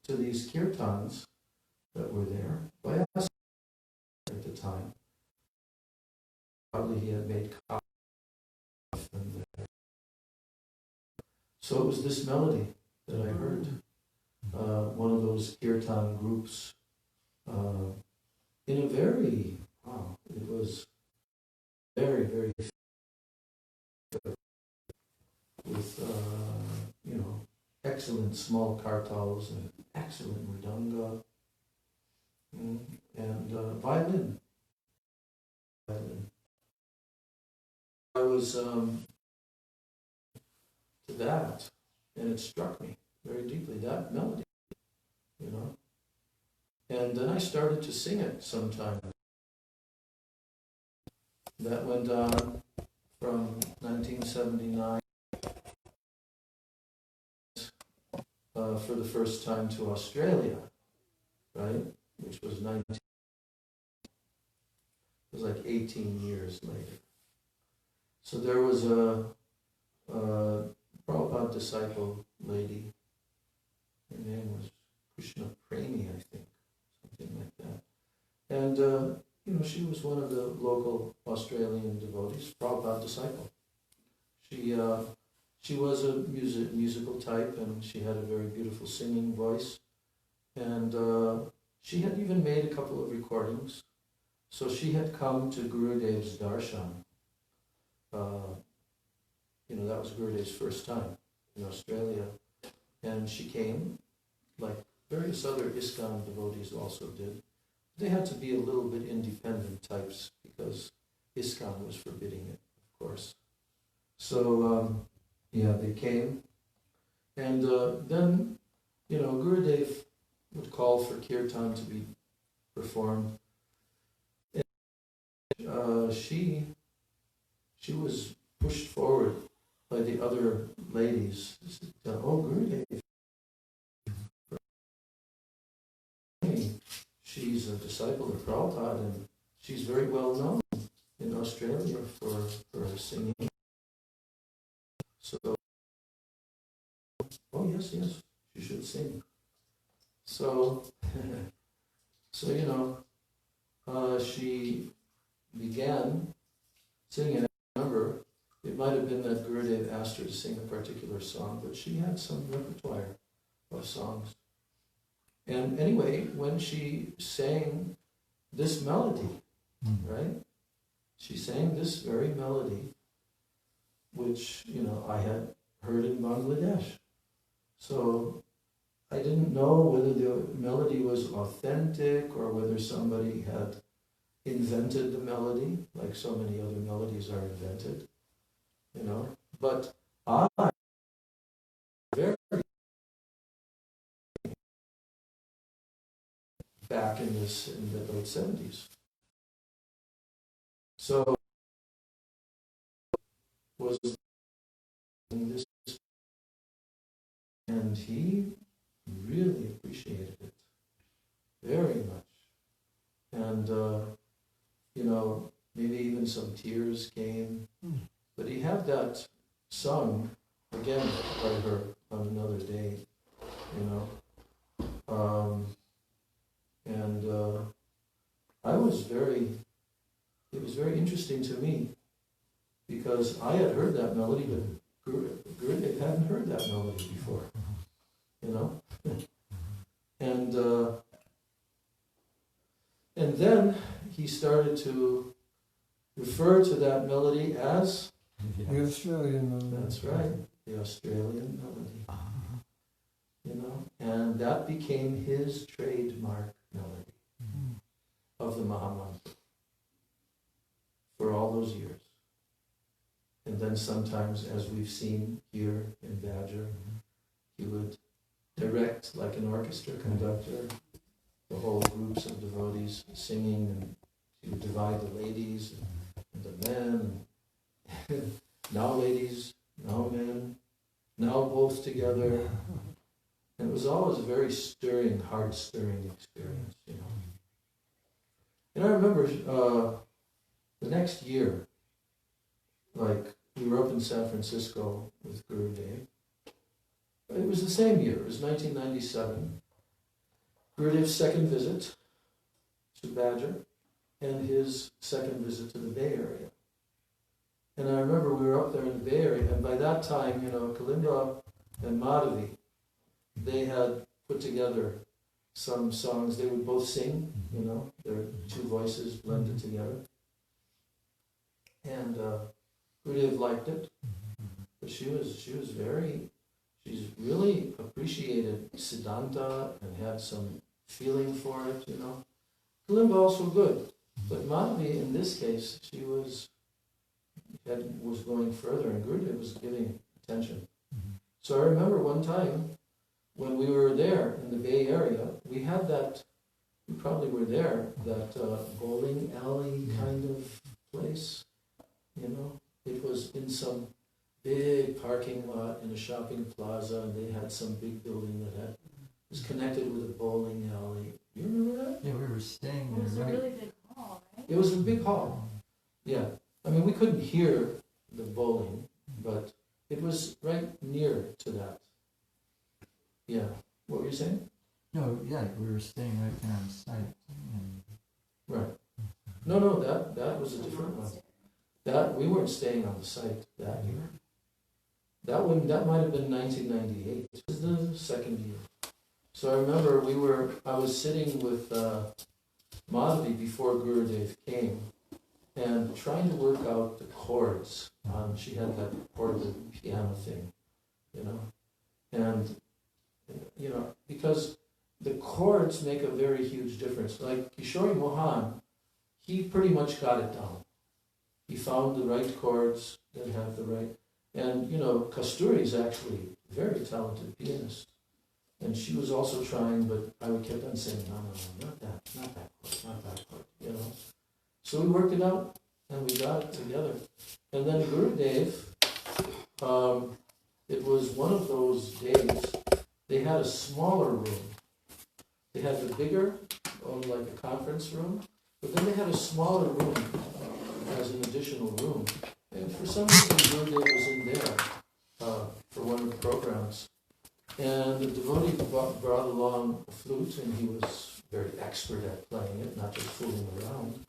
to these kirtans that were there by us at the time. Probably he had made copies of them there. So it was this melody that I heard. One of those kirtan groups in a very, it was very, very with, excellent small kartals and excellent mridanga and violin. I was to that, and it struck me very deeply, that melody, And then I started to sing it sometimes. That went on from 1979 for the first time to Australia, right? Which was it was like 18 years later. So there was a Prabhupada disciple lady. Her name was Krishna Premi, I think, something like that. And she was one of the local Australian devotees, Prabhupada disciple. She was a musical type, and she had a very beautiful singing voice. And she had even made a couple of recordings. So she had come to Gurudev's darshan. That was Gurudev's first time in Australia. And she came, like various other ISKCON devotees also did. They had to be a little bit independent types because ISKCON was forbidding it, of course. So, they came. And then, Gurudev would call for kirtan to be performed. And she was pushed forward by the other ladies. Gurudev. She's a disciple of Prabhupada, and she's very well known in Australia for her singing. So, yes, she should sing. So, she began singing. I remember, it might have been that Gurudev asked her to sing a particular song, but she had some repertoire of songs. And anyway, when she sang this melody, right? She sang this very melody, which, I had heard in Bangladesh. So I didn't know whether the melody was authentic or whether somebody had invented the melody, like so many other melodies are invented, But I very back in the late 70s. So was in this, and he really appreciated it very much. And maybe even some tears came. But he had that sung again by her on another day, And it was very interesting to me because I had heard that melody, but Gurudev hadn't heard that melody before, And then he started to refer to that melody as the Australian melody. That's right, the Australian melody. And that became his trademark melody of the Mahamantra for all those years. And then sometimes, as we've seen here in Badger, he would direct, like an orchestra conductor, the whole groups of devotees singing, and he would divide the ladies and the men. Now ladies, now men, now both together. And it was always a very stirring, heart-stirring experience, And I remember the next year, like we were up in San Francisco with Gurudev. It was the same year, it was 1997. Gurudev's second visit to Badger and his second visit to the Bay Area. And I remember we were up there in the Bay Area, and by that time, Kalimba and Madhavi, they had put together some songs. They would both sing, their two voices blended together. And Gurudev liked it, but she's really appreciated Siddhanta and had some feeling for it, Kalimba also good, but Madhavi in this case, she was going further, and Gurudev was giving attention. So I remember one time when we were there in the Bay Area, we probably were there, that bowling alley kind of place, It was in some big parking lot in a shopping plaza, and they had some big building that was connected with a bowling alley. You remember that? Yeah, we were staying there. It was a really big hall, right? It was a big hall. Yeah. I mean, we couldn't hear the bowling, but it was right near to that. Yeah. What were you saying? No, yeah, we were staying right there on site. Right. No, that was a different one. That we weren't staying on the site that year. That might have been 1998. It was the second year. So I remember I was sitting with Madhavi before Gurudev came, and trying to work out the chords. She had that portable piano thing, and because the chords make a very huge difference. Like Kishore Mohan, he pretty much got it down. He found the right chords that have the right, and Kasturi is actually a very talented pianist, and she was also trying, but I kept on saying, no, not that chord, So we worked it out, and we got it together. And then Gurudev, it was one of those days, they had a smaller room. They had the bigger, like a conference room, but then they had a smaller room as an additional room. And for some reason, Gurudev was in there for one of the programs. And the devotee brought along a flute, and he was very expert at playing it, not just fooling around.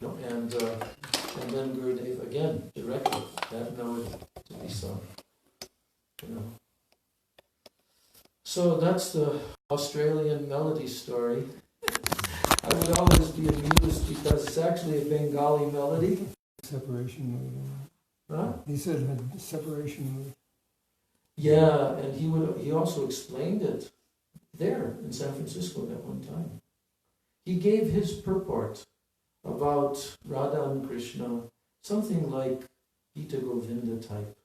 And then Gurudev again directed that melody to be sung. So that's the Australian melody story. I would always be amused because it's actually a Bengali melody. Separation mode. Huh? He said it had separation mode. Yeah, and he also explained it there in San Francisco at one time. He gave his purport about Radha and Krishna, something like Gita Govinda type.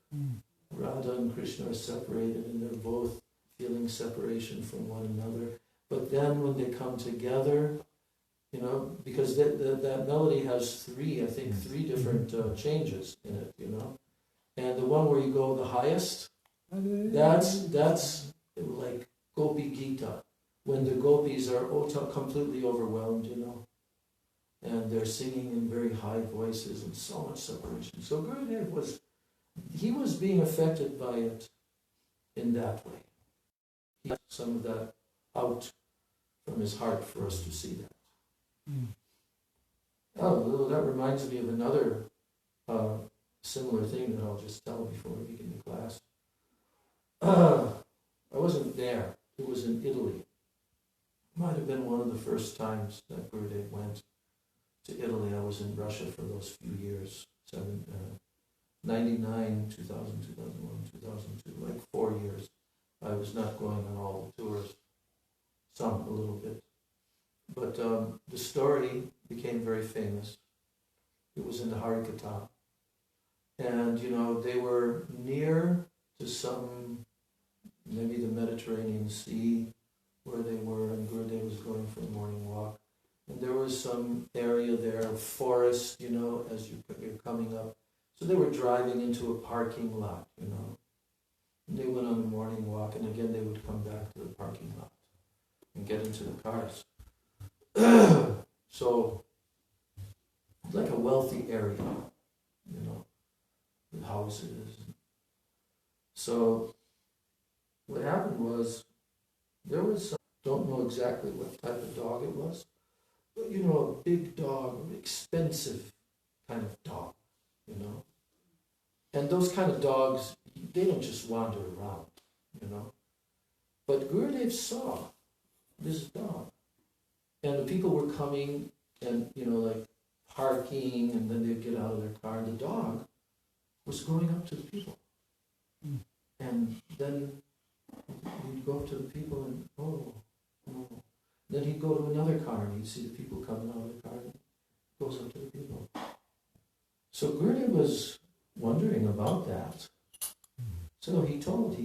Radha and Krishna are separated, and they're both feeling separation from one another. But then when they come together, because that melody has three different changes in it, And the one where you go the highest, that's like Gopi Gita, when the gopis are completely overwhelmed, and they're singing in very high voices and so much separation. So Gurudev was being affected by it in that way. He got some of that out from his heart for us to see that. Oh, that reminds me of another similar thing that I'll just tell before we begin the class. I wasn't there. It was in Italy. Might have been one of the first times that Gurudev went to Italy. I was in Russia for those few years, 99, 2000, 2001, 2002, like 4 years. I was not going on all the tours, some a little bit. But the story became very famous. It was in the Katha. And, they were near to some, maybe the Mediterranean Sea, where they were, and Gurudev was going for a morning walk. And there was some area there, forest, as you're coming up. So they were driving into a parking lot, And they went on a morning walk, and again they would come back to the parking lot and get into the cars. So, it's like a wealthy area, with houses. So, what happened was, there was some don't know exactly what type of dog it was, but you know, a big dog, an expensive kind of dog, you know. And those kind of dogs, they don't just wander around, you know. But Gurudev saw this dog, and the people were coming and, you know, like parking, and then they'd get out of their car, and the dog was going up to the people. Mm. And then he'd go up to the people and, oh. Then he'd go to another car and he'd see the people coming out of the car and he goes up to the people. So Gurudev was wondering about that. So he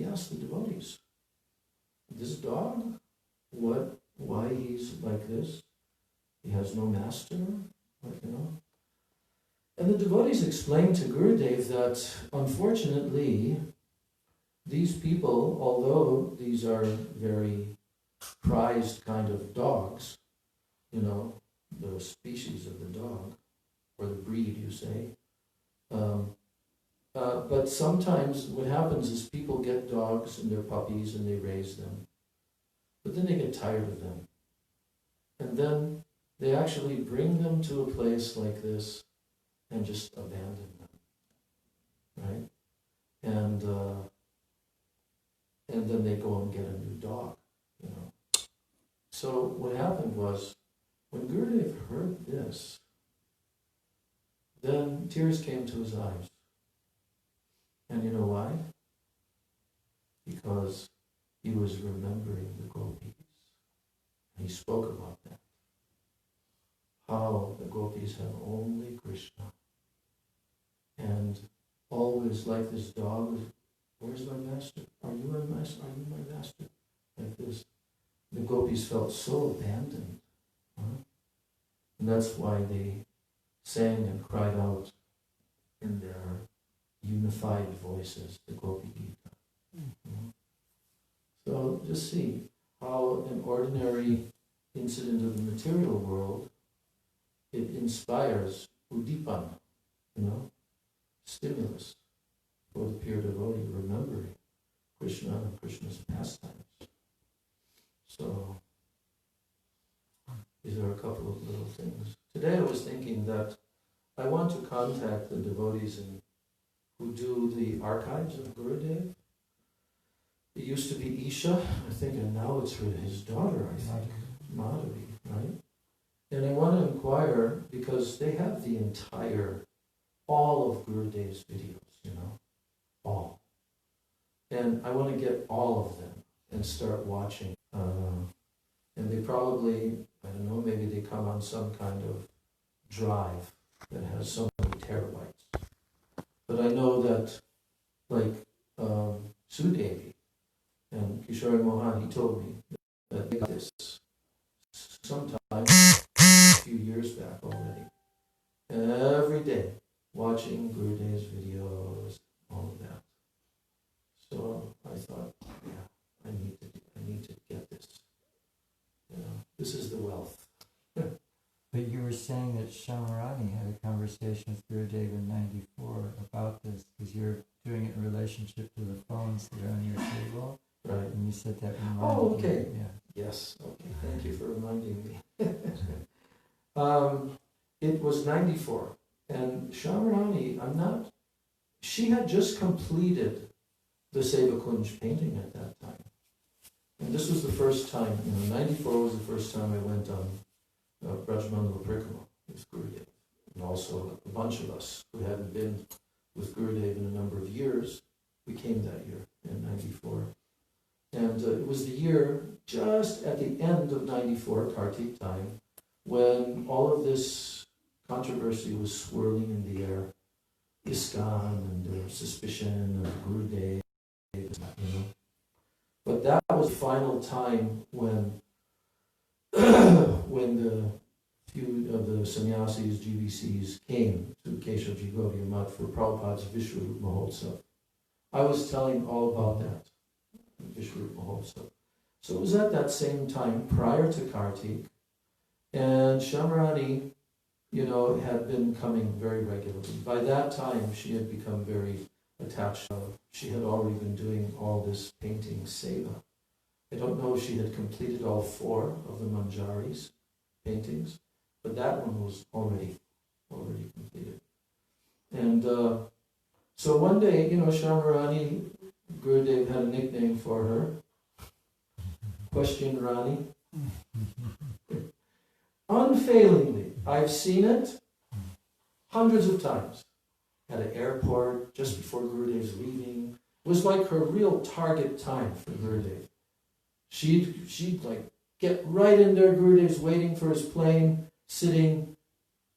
asked the devotees, this dog, why he's like this? He has no master, you know? And the devotees explained to Gurudev that, unfortunately, these people, although these are very prized kind of dogs, you know, the species of the dog, or the breed, you say, but sometimes what happens is people get dogs and they're puppies and they raise them, but then they get tired of them. And then they actually bring them to a place like this and just abandon them, right? And then they go and get a new dog, you know. So what happened was, when Gurudev heard this, then tears came to his eyes. And you know why? Because he was remembering the gopis. And he spoke about that. How the gopis have only Krishna. And always like this dog, where's my master? Are you my master? Are you my master? Like this. The gopis felt so abandoned. Huh? And that's why they sang and cried out in their unified voices, the Gopi Gita. Mm-hmm. So just see how an ordinary incident of the material world, it inspires udipana, you know, stimulus for the pure devotee remembering Krishna and Krishna's pastimes. So these are a couple of little things. Today I was thinking that I want to contact the devotees who do the archives of Gurudev. It used to be Isha, I think, and now it's his daughter, I think, Madhavi, right? And I want to inquire, because they have the all of Gurudev's videos, you know, all. And I want to get all of them and start watching. And they probably, I don't know, maybe they come on some kind of drive that has so many terabytes. But I know that, like, Sudevi and Kishore Mohan, he told me that they got this sometime a few years back already. And every day, watching Gurudev's videos, all of that. So I thought, yeah, I need to get this. You know, this is the wealth. But you were saying that Shamarani had a conversation with Gurudev in '94 about this, because you're doing it in relationship to the phones that are on your table. Right. And you said that reminded Oh, okay. you. Yeah. Yes, okay, thank you for reminding me. It was 94, and Shamarani, she had just completed the Seva Kunj painting at that time. And this was the first time, 94 was the first time I went on Braj Parikama with Gurudev. And also a bunch of us who hadn't been with Gurudev in a number of years, we came that year in 94. And it was the year just at the end of 94, Kartik time, when all of this controversy was swirling in the air. ISKCON and their suspicion of Gurudev, But that was the final time when the few of the sannyasis, GBCs, came to Keshavji Gaudiya Math for Prabhupada's Vishwarup Mahotsav. I was telling all about that, Vishwarup Mahotsav. So it was at that same time, prior to Kartik, and Shamarani, had been coming very regularly. By that time, she had become very attached. She had already been doing all this painting seva I don't know if she had completed all 4 of the Manjari's paintings, but that one was already completed. And so one day, Shamarani, Gurudev had a nickname for her, Question Rani. Unfailingly, I've seen it hundreds of times. At an airport, just before Gurudev's leaving. It was like her real target time for Gurudev. She'd like get right in there, Gurudev's waiting for his plane, sitting,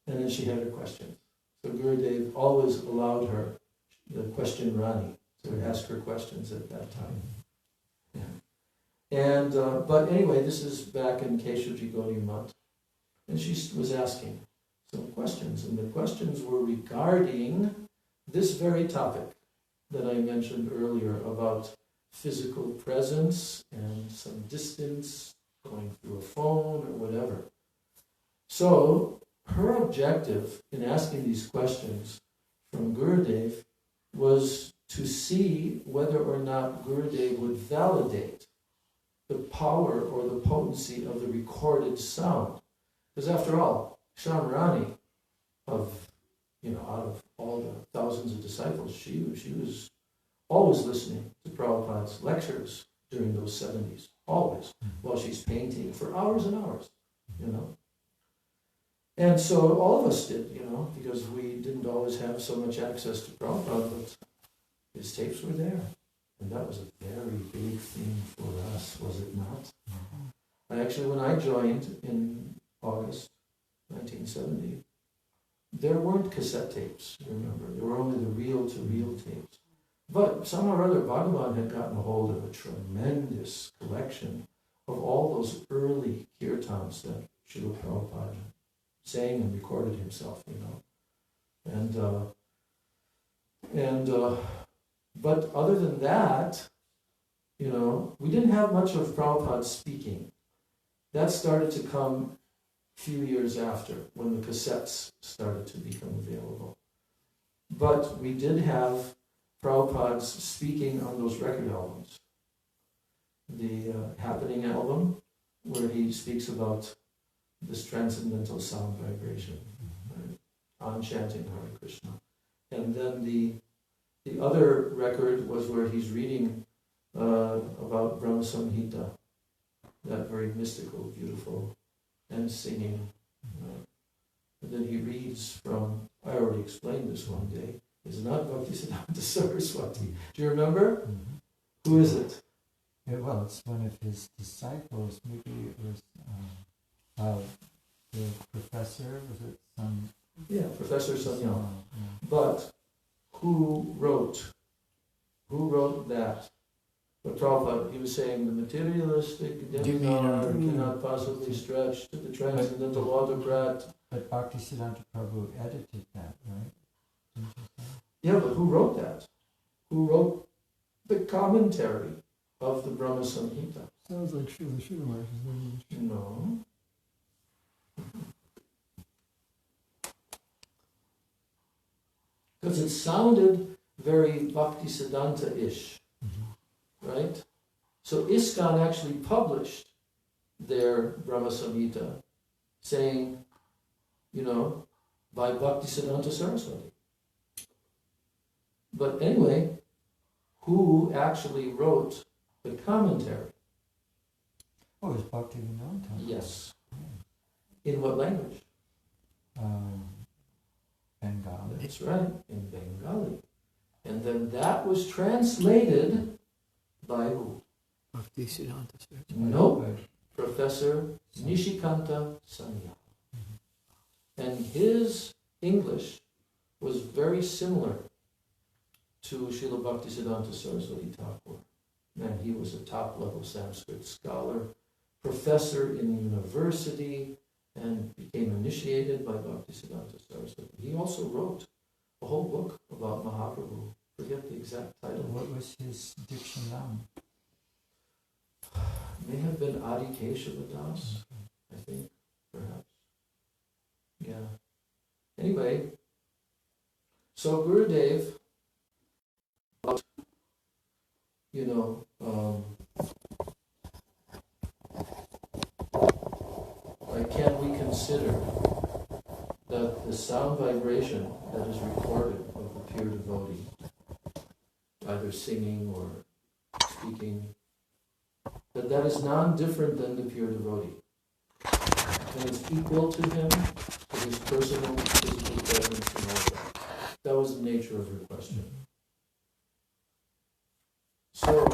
and then she had her questions. So Gurudev always allowed her, the question Rani, to ask her questions at that time. Yeah. And, but anyway, this is back in Keshaji Gaudiya Math. And she was asking some questions, and the questions were regarding this very topic that I mentioned earlier about physical presence and some distance going through a phone or whatever. So her objective in asking these questions from Gurudev was to see whether or not Gurudev would validate the power or the potency of the recorded sound. Because after all, Shamarani, out of all the thousands of disciples, she was always listening to Prabhupada's lectures during those 70s, always, while she's painting for hours and hours, And so all of us did, because we didn't always have so much access to Prabhupada, but his tapes were there. And that was a very big thing for us, was it not? Actually, when I joined in August 1970, there weren't cassette tapes, remember. There were only the reel-to-reel tapes. But somehow or other, Bhagavan had gotten a hold of a tremendous collection of all those early kirtans that Srila Prabhupada sang and recorded himself, But other than that, we didn't have much of Prabhupada speaking. That started to come a few years after, when the cassettes started to become available. But we did have Prabhupada's speaking on those record albums. The Happening album, where he speaks about this transcendental sound vibration, right? On chanting Hare Krishna. And then the other record was where he's reading about Brahma Samhita, that very mystical, beautiful, and singing. And then he reads from, I already explained this one day, it's not Bhaktisiddhanta Saraswati. Do you remember? Mm-hmm. Who is it? Yeah, well, it's one of his disciples. Maybe it was the professor. Was it some? Yeah, Professor Sanyal. Yeah. But who wrote that? But Prabhupada, he was saying the materialistic deminar cannot possibly stretch to the transcendental autocrat. But Bhaktisiddhanta Prabhu edited that, right? Didn't you say? Yeah, but who wrote that? Who wrote the commentary of the Brahma Samhita? Sounds like Srila Maharaj. No. Because it sounded very Bhaktisiddhanta-ish, right? So ISKCON actually published their Brahma Samhita saying, by Bhaktisiddhanta Saraswati. But anyway, who actually wrote the commentary? Oh, it was Bhaktivinoda. Yes. In what language? Bengali. That's right, in Bengali. And then that was translated by who? Bhaktisiddhanta Saraswati. Nope. Professor Nishikanta Sanyal. And his English was very similar to Srila Bhaktisiddhanta Saraswati Thakur. And he was a top-level Sanskrit scholar, professor in the university, and became initiated by Bhaktisiddhanta Saraswati. He also wrote a whole book about Mahaprabhu. Forget the exact title. What was his Dikshanam? May have been Adi Keshava Das, I think, perhaps. Yeah. Anyway, so Gurudev, consider that the sound vibration that is recorded of the pure devotee, either singing or speaking, that is non-different than the pure devotee. And it's equal to him, to his personal physical presence and all that. That was the nature of her question. So,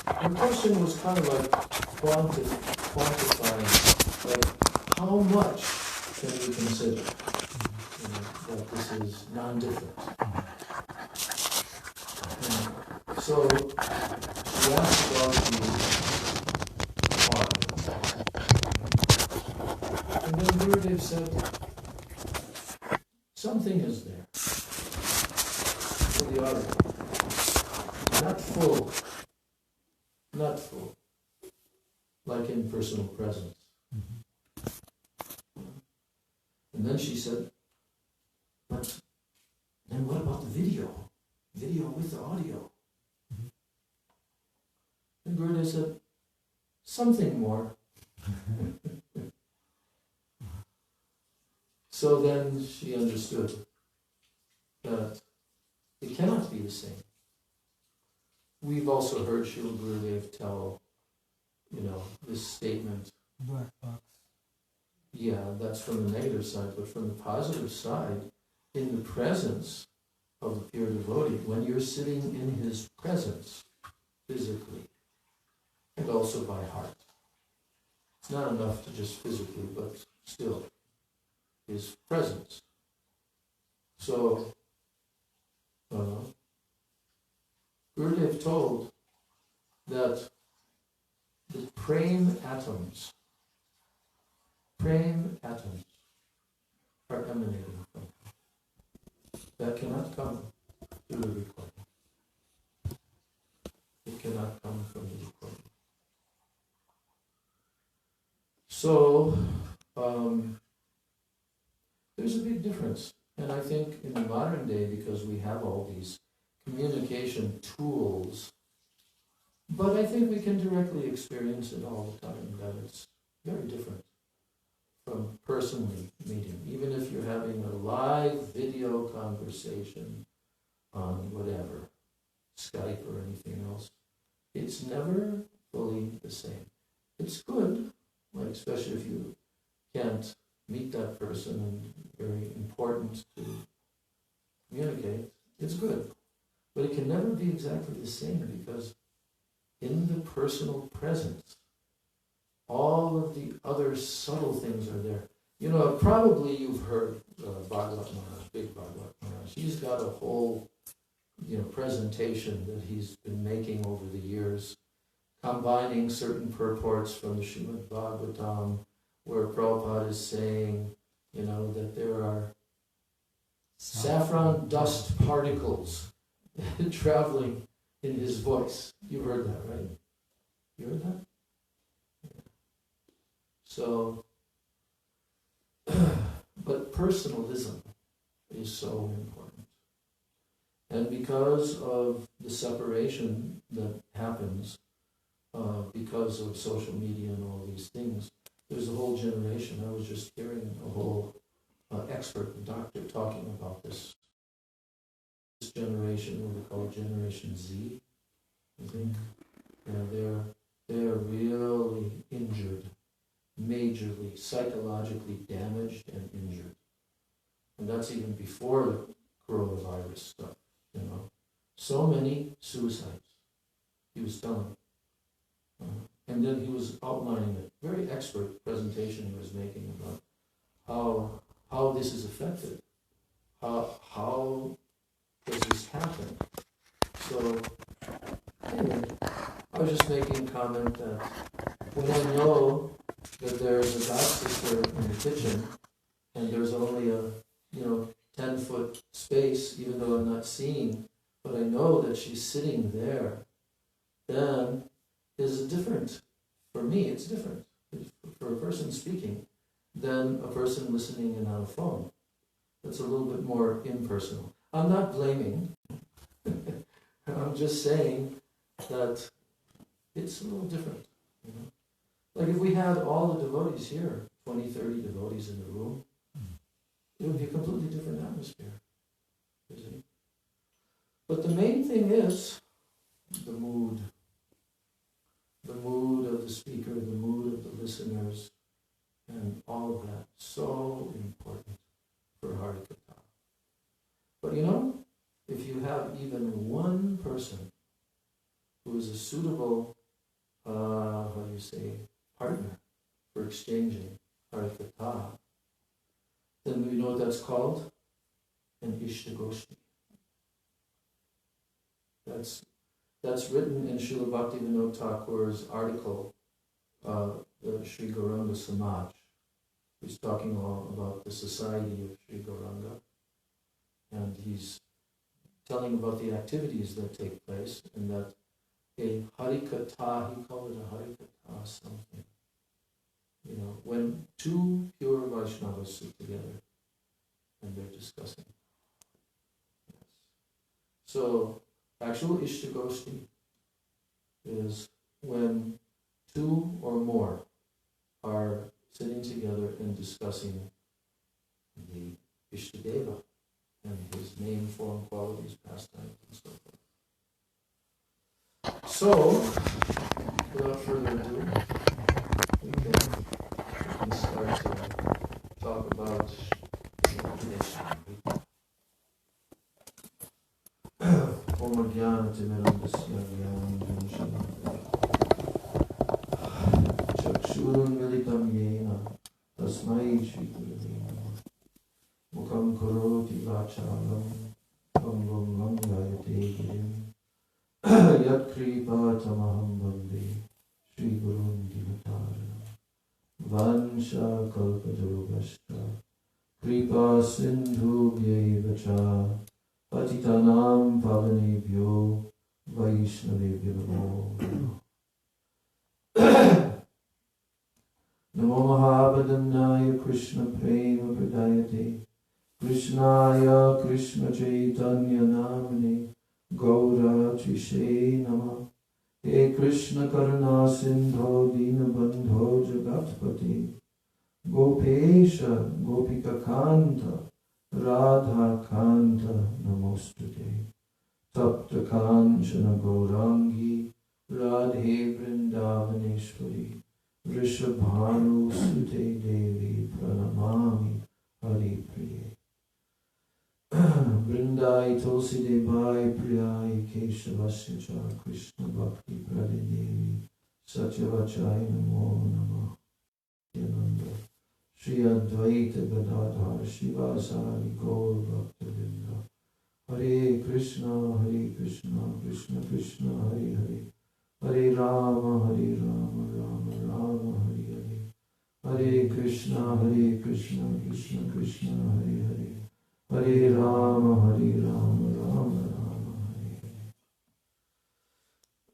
her question was kind of like quantifying, like how much can we consider that this is non-different? And so, she asked about the audio. And then Gurudev said, something is there for the audio. Not full, like in personal presence. And then she said, but then what about the video? Video with the audio. And Gurudev said, something more. So then she understood that it cannot be the same. We've also heard Srila Gurudev tell, this statement. Black box. Yeah, that's from the negative side, but from the positive side, in the presence of the pure devotee, when you're sitting in his presence, physically, and also by heart. It's not enough to just physically, but still, his presence. So, Gurudev told that the prema atoms are emanating from him. That cannot come through the recording. It cannot come from the recording. So, there's a big difference. And I think in the modern day, because we have all these communication tools, but I think we can directly experience it all the time, that it's very different from personally meeting. Even if you're having a live video conversation on whatever, Skype or anything else, it's never fully the same. It's good, like especially if you can't meet that person and very important to communicate, it's good. But it can never be exactly the same because in the personal presence, all of the other subtle things are there. Probably you've heard Bhagavat Maharaj, big Bhagavat Maharaj. He's got a whole, presentation that he's been making over the years, combining certain purports from the Srimad Bhagavatam, where Prabhupada is saying, that there are saffron dust particles traveling in his voice. You heard that, right? You heard that? Yeah. So, but personalism is so important. And because of the separation that happens, because of social media and all these things, there's a whole generation. I was just hearing a whole expert doctor talking about this generation, what we call Generation Z, I think. They're really injured, majorly, psychologically damaged and injured. And that's even before the coronavirus stuff, So many suicides, he was telling. And then he was outlining a very expert presentation he was making about how this is affected, how does this happen. So anyway, I was just making a comment that when I know that there's a God sister in the kitchen and there's only a 10-foot space, even though I'm not seeing, but I know that she's sitting there, then is different. For me, it's different. For a person speaking than a person listening in on a phone. That's a little bit more impersonal. I'm not blaming. I'm just saying that it's a little different. Like if we had all the devotees here 20, 30 devotees in the room, it would be a completely different atmosphere, isn't it? But the main thing is the mood of the speaker, the mood of the listeners, and all of that. So important for Harikatha. But you know, if you have even one person who is a suitable, partner for exchanging Harikatha, then you know what that's called? An Ishtagoshti. That's written in Srila Bhaktivinoda Thakur's article, the Sri Gauranga Samaj. He's talking all about the society of Sri Gauranga, and he's telling about the activities that take place, and that a Harikatha, he called it a Harikatha something. You know, when two pure Vaishnavas sit together and they're discussing. Yes. So, actual Ishtagoshti is when two or more are sitting together and discussing the Ishtadeva and his name, form, qualities, pastimes, and so forth. So, without further ado, we can start to talk about meditation. Om Jnana Timirandasya Jnana Shalakaya Chakshurun Militam Yena Tasmai Shri Gurave Namah Mukam Karoti Vachalam Pangam Langayate Girim Yat Kripa Tamaham Bande Shri Gurun Divataranam Vansha Kalpatarubhashta Kripa Sindhu Vyevacha Patitanam Pavanebhyo Vaishnavebhyo Namo Mahabhadanaya Krishna Prema Pradayate Krishnaya Krishna Chaitanya Namane Gaura Trishe Nama He Krishna Karuna Sindho Dinabandho Jagatpati Gopesha Gopika Kanta Radha Kanta Namostute Tapta Kanchana Gaurangi Radhe Vrindavaneshwari Rishabhanu Sute Devi Pranamami Hari Priye Vrindai Tulsi Debai Priyai Keshavasya Cha Krishna Bhakti Prade Devi Satyavachai Namo Namah Yananda Shri Advaita Gadadhar Shivasari Gaur Bhaktavinda Hare Krishna Krishna Krishna Hare Hare Hare Rama Rama Rama Hare Hare Hare Krishna Krishna Krishna Hare Hare Hare Rama Rama Rama Hare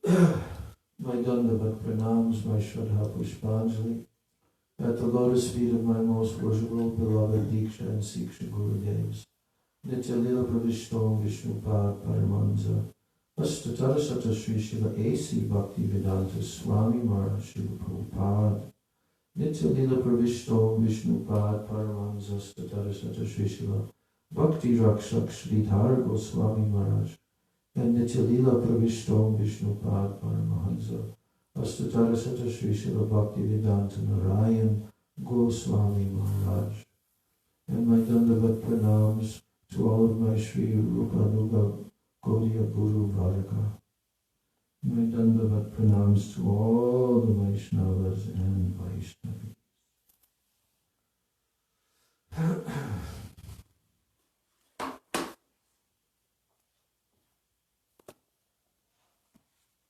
Hare. My Dandavat pranams, my Shraddha Pushpanjali at the lotus feet of my most worshipful, beloved Diksha and Siksha Gurudevs, Nitya Lila Pravishto Vishnupad Paramanza, Astatara Sata Sri Srila A.C. Bhaktivedanta Swami Maharaj Srila Prabhupada, Nitya Lila Pravishto Vishnupad Paramanza, Astatara Sata Sri Srila Bhakti Rakshak Sridhar Goswami Maharaj, and Nitya Lila Pravishto Vishnupad Paramahansa, Astatara Sata Sri Srila Bhaktivedanta Narayan Goswami Maharaj. And my Dandavat pranams to all of my Sri Rupa Nuga Gaudiya Guru Varga. My Dandavat pranams to all the Vaishnavas and Vaishnavis.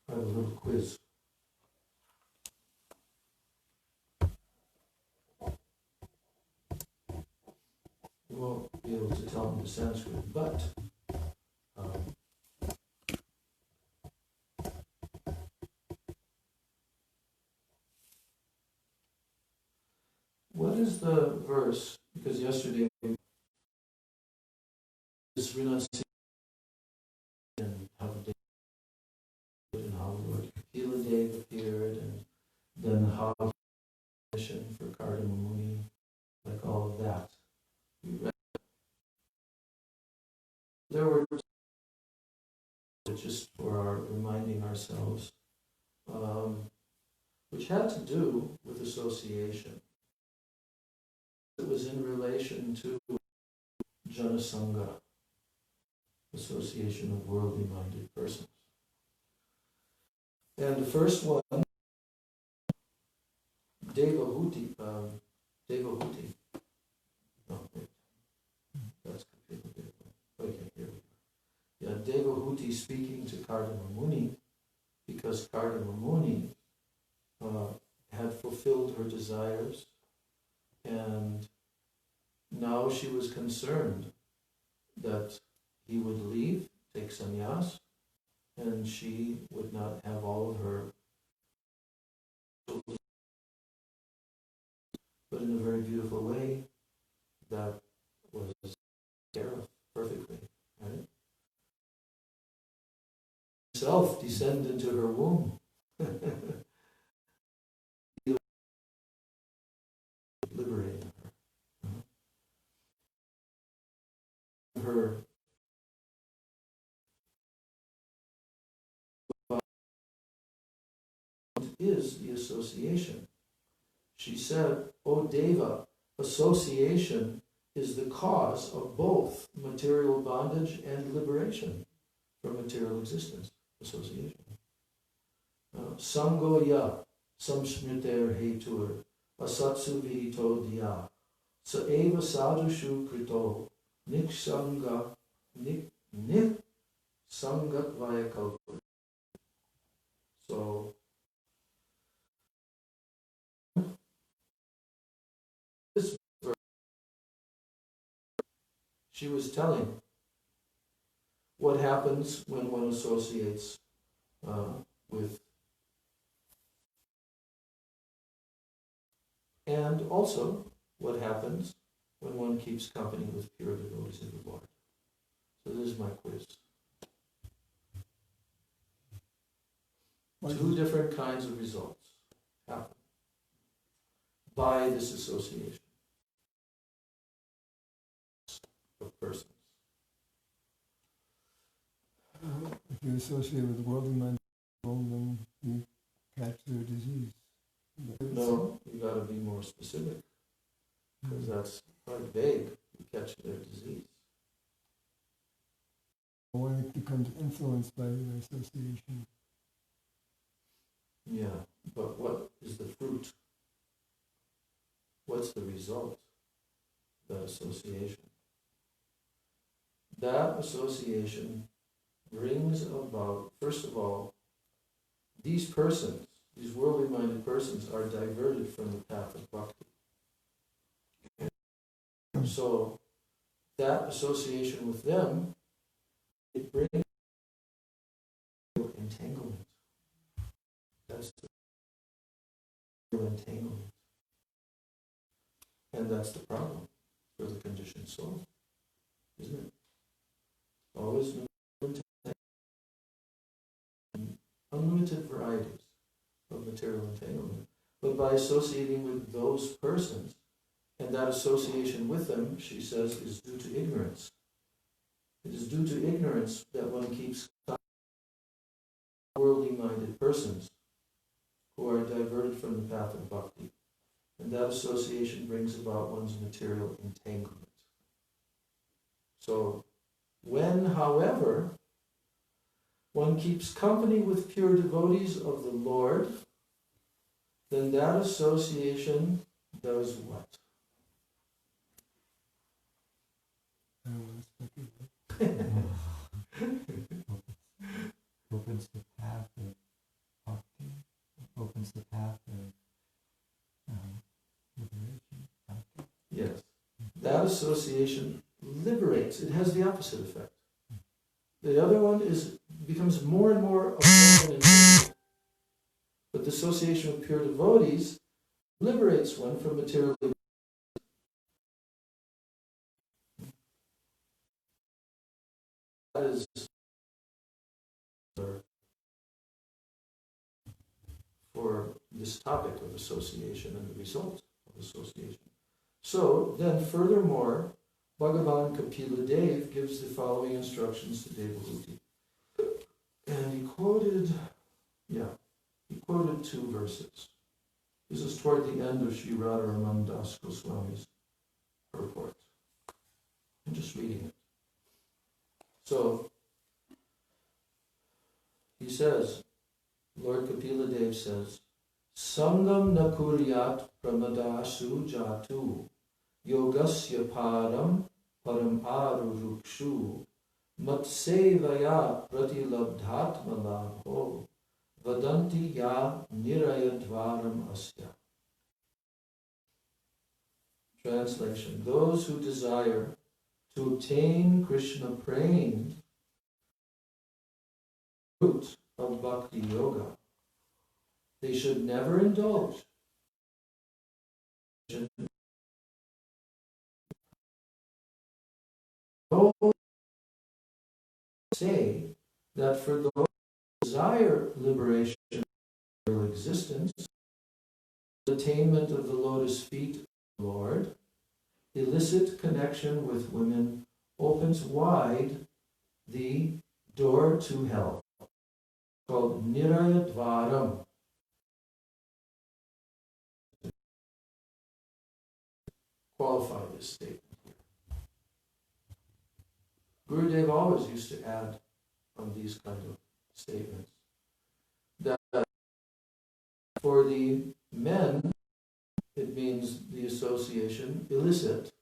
I have a little quiz. You won't be able to tell me the Sanskrit, but what is the verse? Because yesterday this renunciation and how David and how Lord Kapila Dev appeared, and then how mission for Kardama Muni. all of that. There were just for our reminding ourselves, which had to do with association. It was in relation to Janasanga, association of worldly-minded persons. And the first one, Devahuti. No, wait. That's completely different. Okay, here we go. Yeah, Devahuti speaking to Kardama Muni, because Kardama Muni had fulfilled her desires, and now she was concerned that he would leave, take sannyas, and she would not have all of her, but in a very beautiful way that was taken care of perfectly, right? Self descend into her womb. Liberating her. Her is the association. She said, O Deva, association is the cause of both material bondage and liberation from material existence. Association. Sangoya samsmriter hetur asatsu vihito diya sa eva sadhushu krito niksanga sangat vayakalpa. So this verse, she was telling what happens when one associates with, and also what happens when one keeps company with pure devotees of the Lord. So this is my quiz. Two different kinds of results happen by this association of persons. If you associate with worldly minded people, then you catch their disease. No, you got to be more specific, because that's quite vague. You catch their disease. One becomes influenced by their association. Yeah, but what is the fruit? What's the result? That association. That association brings about, first of all, these persons, these worldly-minded persons, are diverted from the path of bhakti. So that association with them, it brings entanglement. That's the entanglement. And that's the problem for the conditioned soul, isn't it? Always unlimited varieties of material entanglement. But by associating with those persons, and that association with them, she says, is due to ignorance. It is due to ignorance that one keeps worldly-minded persons who are diverted from the path of bhakti. And that association brings about one's material entanglement. So, when, however, one keeps company with pure devotees of the Lord, then that association does what? I don't want to speculate. Opens the path of bhakti, opens the path of liberation. Bhakti. Yes. That association liberates. It has the opposite effect. The other one becomes more and more of one and entangled. But the association with pure devotees liberates one from material. That is for this topic of association and the result of association. So then furthermore, Bhagavan Kapila Dev gives the following instructions to Devahuti. And he quoted 2 verses. This is toward the end of Sri Radharaman Das Goswami's purport. I'm just reading it. So, he says, Lord Kapila Dev says, Sangam na kuryat pramadasu jatu yogasya param arurukshu matsevaya pratilabdhatma labho vadanti ya nirayadvaram asya. Translation: those who desire to obtain Krishna praying fruit of bhakti yoga, they should never indulge say that for those who desire liberation or existence, the attainment of the lotus feet of the Lord, illicit connection with women opens wide the door to hell, called Nirayadvaram. Qualify this statement here. Gurudev always used to add on these kind of statements that for the men it means the association illicit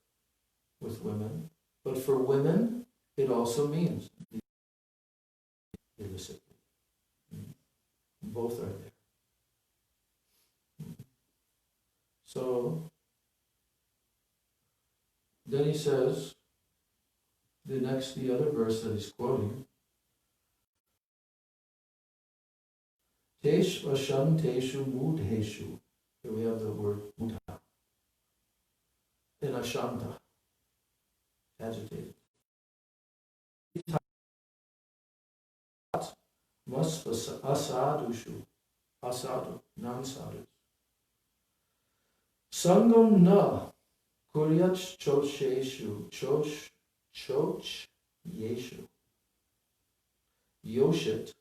with women, but for women it also means the illicit. Both are there. So then he says, the other verse that he's quoting, Tesh Vasham Teshu Mudheshu. Here we have the word Mudha. In Ashanta, agitated. Mas asadushu, asadu, non-sadhus. Sangam na kuryach chocheshu, choch yeshu. Yoshit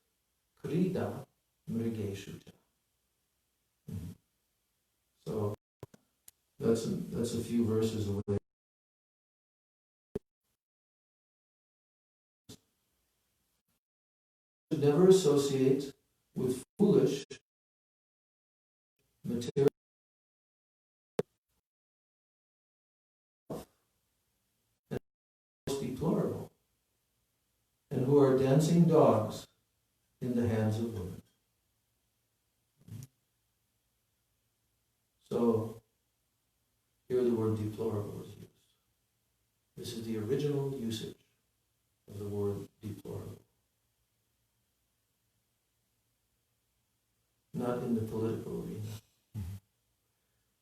krida mrigeshu. So that's a few verses away. Should never associate with foolish material and most deplorable, and who are dancing dogs in the hands of women. So here the word deplorable is used. This is the original usage of the word deplorable. Not in the political arena.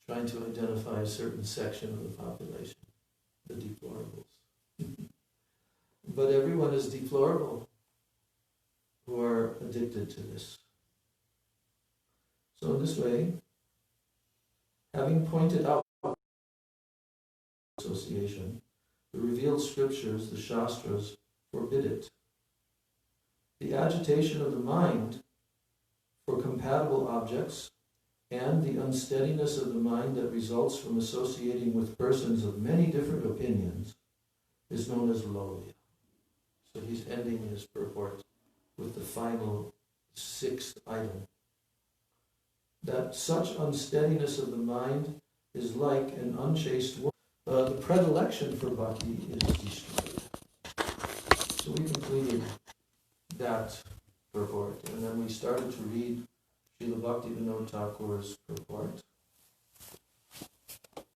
Trying to identify a certain section of the population, the deplorables. But everyone is deplorable who are addicted to this. So in this way, having pointed out association, the revealed scriptures, the Shastras, forbid it. The agitation of the mind for compatible objects and the unsteadiness of the mind that results from associating with persons of many different opinions is known as lobya. So he's ending his purport with the final 6th item. That such unsteadiness of the mind is like an unchaste woman. The predilection for bhakti is destroyed. So we completed that purport, and then we started to read Srila Bhaktivinoda Thakur's purport.